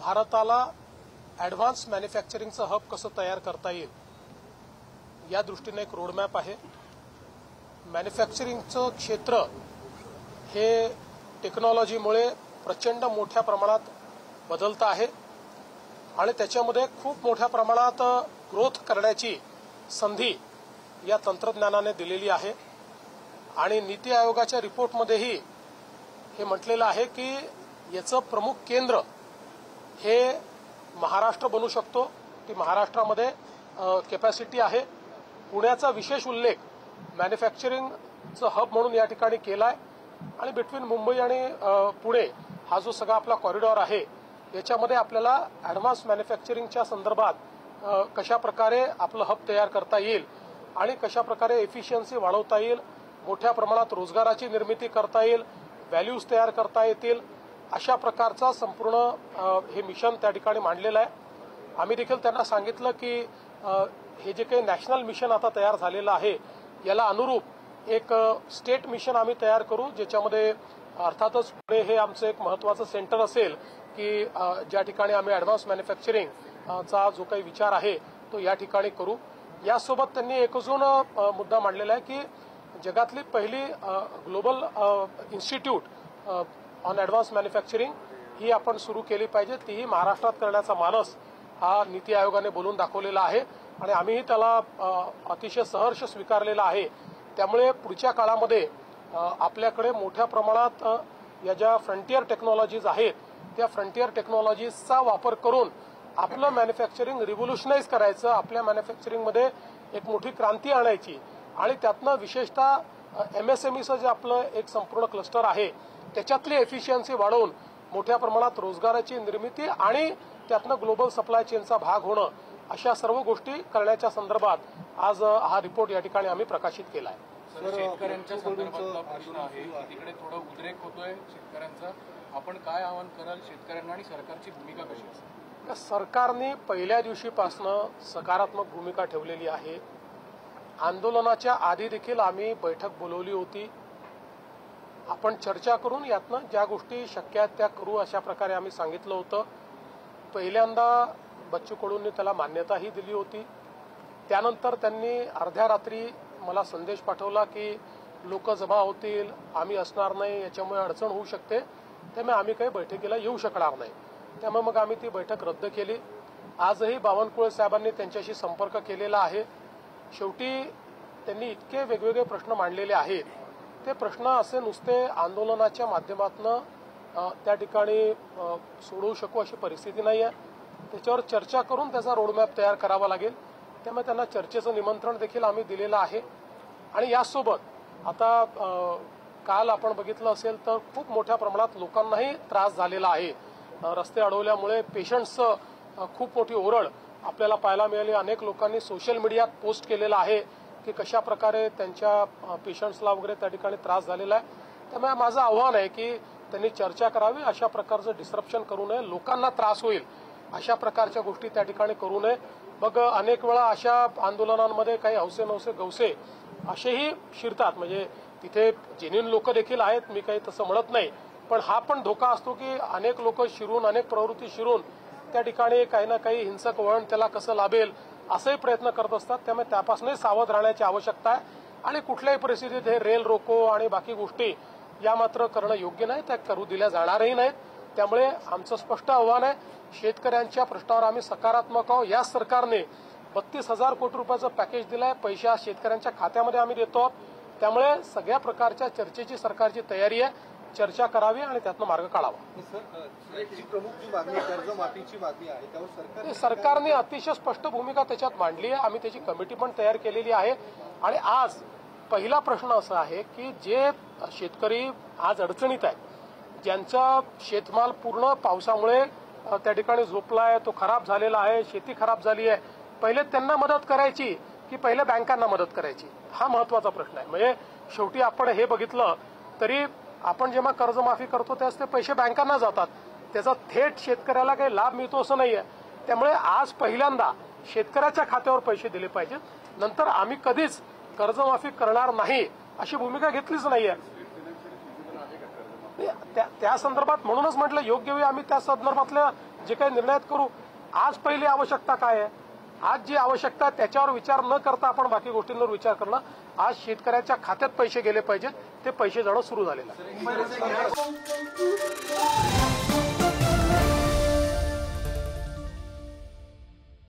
भारताला advance मॅन्युफॅक्चरिंगचं hub कसं तयार करता येईल या दृष्टीने एक रोडमॅप आहे। मॅन्युफॅक्चरिंगचं क्षेत्र हे टेक्नॉलॉजीमुळे प्रचंड मोठ्या प्रमाणात बदलत आहे आणि त्याच्यामध्ये खूप मोठ्या प्रमाणात ग्रोथ करण्याची संधी या तंत्रज्ञानाने दिलेली आहे आणि नीती आयोगाच्या रिपोर्टमध्येही हे म्हटलेलं आहे की याचं प्रमुख केंद्र हे महाराष्ट्र बनू शकतो की महाराष्ट्रामध्ये कॅपॅसिटी आहे। पुण्याचा विशेष उल्लेख मॅन्युफॅक्चरिंगचं हब म्हणून या ठिकाणी केलाय आणि बिटवीन मुंबई आणि पुणे हा जो सगळा आपला कॉरिडॉर आहे याच्यामध्ये आपल्याला ॲडव्हान्स मॅन्युफॅक्चरिंगच्या संदर्भात कशा प्रकारे आपलं हब तयार करता येईल आणि कशा प्रकारे एफिशियन्सी वाढवता येईल, मोठ्या प्रमाणात रोजगाराची निर्मिती करता येईल, व्हॅल्यूज तयार करता येतील, अशा प्रकारचा संपूर्ण हे मिशन त्या ठिकाणी मांडलेलं आहे। आम्ही देखील त्यांना सांगितलं की हे जे काही नॅशनल मिशन आता तयार झालेलं आहे याला अनुरूप एक स्टेट मिशन आम्ही तयार करू, ज्याच्यामध्ये अर्थातच पुणे हे आमचं एक महत्त्वाचं सेंटर असेल की ज्या ठिकाणी आम्ही ॲडव्हान्स मॅन्युफॅक्चरिंगचा जो काही विचार आहे तो या ठिकाणी करू। यासोबत त्यांनी एक अजून मुद्दा मांडलेला आहे की जगातली पहिली global institute on advanced manufacturing ही आपण सुरू केली पाहिजे, तीही महाराष्ट्रात करण्याचा मानस हा नीती आयोगाने बोलून दाखवलेला आहे आणि आम्हीही त्याला अतिशय सहर्ष स्वीकारलेला आहे। त्यामुळे पुढच्या काळामध्ये आपल्याकडे मोठ्या प्रमाणात या ज्या फ्रंटियर टेक्नॉलॉजीज आहेत त्या फ्रंटियर टेक्नॉलॉजीजचा वापर करून आपलं मॅन्युफॅक्चरिंग रिव्होल्युशनाइज करायचं, आपल्या मॅन्युफॅक्चरिंगमध्ये एक मोठी क्रांती आणायची आणि त्यातनं विशेषतः MSMEचं जे आपलं एक संपूर्ण क्लस्टर आहे त्याच्यातली एफिशियन्सी वाढवून मोठ्या प्रमाणात रोजगाराची निर्मिती आणि त्यातनं ग्लोबल सप्लाय चेनचा भाग होणं अशा सर्व गोष्टी करण्याच्या संदर्भात आज हा रिपोर्ट या ठिकाणी आम्ही प्रकाशित केला आहे। शेतकऱ्यांच्या संदर्भातला प्रश्न आहे, तिकडे थोडा उद्रेक होतोय शेतकऱ्यांचा, आपण काय आवाहन कराल शेतकऱ्यांना आणि सरकारची भूमिका कशी असेल? सरकारने पहिल्या दिवशीपासून सकारात्मक भूमिका ठेवलेली आहे। आंदोलनाच्या आधी देखील आम्ही बैठक बोलवली होती, आपण चर्चा करून यातनं ज्या गोष्टी शक्य आहेत त्या करू अशा प्रकारे आम्ही सांगितलं होतं। पहिल्यांदा बच्चू कडूंनी त्याला मान्यताही दिली होती, त्यानंतर त्यांनी अर्ध्या रात्री मला संदेश पाठवला की लोक जमा होतील, आम्ही असणार नाही, याच्यामुळे अडचण होऊ शकते, त्यामुळे आम्ही काही बैठकीला येऊ शकणार नाही। त्यामुळे मग आम्ही ती बैठक रद्द केली। आजही बावनकुळे साहेबांनी त्यांच्याशी संपर्क केलेला आहे। शेवटी त्यांनी इतके वेगवेगळे प्रश्न मांडलेले आहेत, ते प्रश्न असे नुसते आंदोलनाच्या माध्यमातून त्या ठिकाणी सोडवू शकू अशी परिस्थिती नाही आहे, त्याच्यावर चर्चा करून त्याचा रोडमॅप तयार करावा लागेल। त्यामुळे त्यांना चर्चेचं निमंत्रण देखील आम्ही दिलेलं आहे आणि यासोबत आता काल आपण बघितलं असेल तर खूप मोठ्या प्रमाणात लोकांनाही त्रास झालेला आहे। रस्ते अडवल्यामुळे पेशंट्सचं खूप मोठी ओरड आपल्याला पाहायला मिळाली। अनेक लोकांनी सोशल मीडियात पोस्ट केलेलं आहे की कशा प्रकारे त्यांच्या पेशंट्सला वगैरे त्या ठिकाणी त्रास झालेला आहे। त्यामुळे माझं आव्हान आहे की त्यांनी चर्चा करावी, अशा प्रकारचं डिस्रप्शन करू नये, लोकांना त्रास होईल अशा प्रकारच्या गोष्टी त्या ठिकाणी करू नये। मग अनेक वेळा अशा आंदोलनांमध्ये काही हौसे नवसे गवसे असेही शिरतात, म्हणजे तिथे जेन्युइन लोक देखील आहेत, मी काही तसं म्हणत नाही, पण हा पण धोका असतो की अनेक लोक शिरून, अनेक प्रवृत्ती शिरून त्या ठिकाणी काही ना काही हिंसक वळण त्याला कसं लाभेल असेही प्रयत्न करत असतात। त्यामुळे त्यापासूनही सावध राहण्याची आवश्यकता आहे आणि कुठल्याही परिस्थितीत हे रेल रोको आणि बाकी गोष्टी या मात्र करणं योग्य नाही, त्या करू दिल्या जाणारही नाहीत। त्यामुळे आमचं स्पष्ट आव्हान आहे, शेतकऱ्यांच्या प्रश्नावर आम्ही सकारात्मक आहोत। या सरकारने 32,000 कोटी रुपयाचं पॅकेज दिलंय, पैसे आज शेतकऱ्यांच्या खात्यामध्ये आम्ही देतो आहोत। त्यामुळे सगळ्या प्रकारच्या चर्चेची सरकारची तयारी आहे, चर्चा करावी आणि त्यातनं मार्ग काढावा। प्रमुख जी मागणी कर्जमाफीची मागणी आहे त्यावर सरकारने अतिशय स्पष्ट भूमिका त्याच्यात मांडली आहे। आम्ही त्याची कमिटी पण तयार केलेली आहे आणि आज पहिला प्रश्न असा आहे की जे शेतकरी आज अडचणीत आहेत, ज्यांचा शेतमाल पूर्ण पावसामुळे त्या ठिकाणी झोपलाय, तो खराब झालेला आहे, शेती खराब झाली आहे, पहिले त्यांना मदत करायची की पहिले बँकांना मदत करायची, हा महत्वाचा प्रश्न आहे। म्हणजे शेवटी आपण हे बघितलं तरी आपण जेव्हा कर्जमाफी करतो त्यावेळेस ते पैसे बँकांना जातात, त्याचा थेट शेतकऱ्याला काही लाभ मिळतो असं नाहीये। त्यामुळे आज पहिल्यांदा शेतकऱ्याच्या खात्यावर पैसे दिले पाहिजेत, नंतर आम्ही कधीच कर्जमाफी करणार नाही अशी भूमिका घेतलीच नाहीये। त्या संदर्भात म्हणूनच म्हटलं योग्य वेळी आम्ही त्या संदर्भातल्या जे काही निर्णयात करू. आज पहिली आवश्यकता काय आहे? आज जी आवश्यकता आहे त्याच्यावर विचार न करता आपण बाकी गोष्टींवर विचार करणं. आज शेतकऱ्याच्या खात्यात पैसे गेले पाहिजेत, ते पैसे जाणं सुरू झालेलं आहे.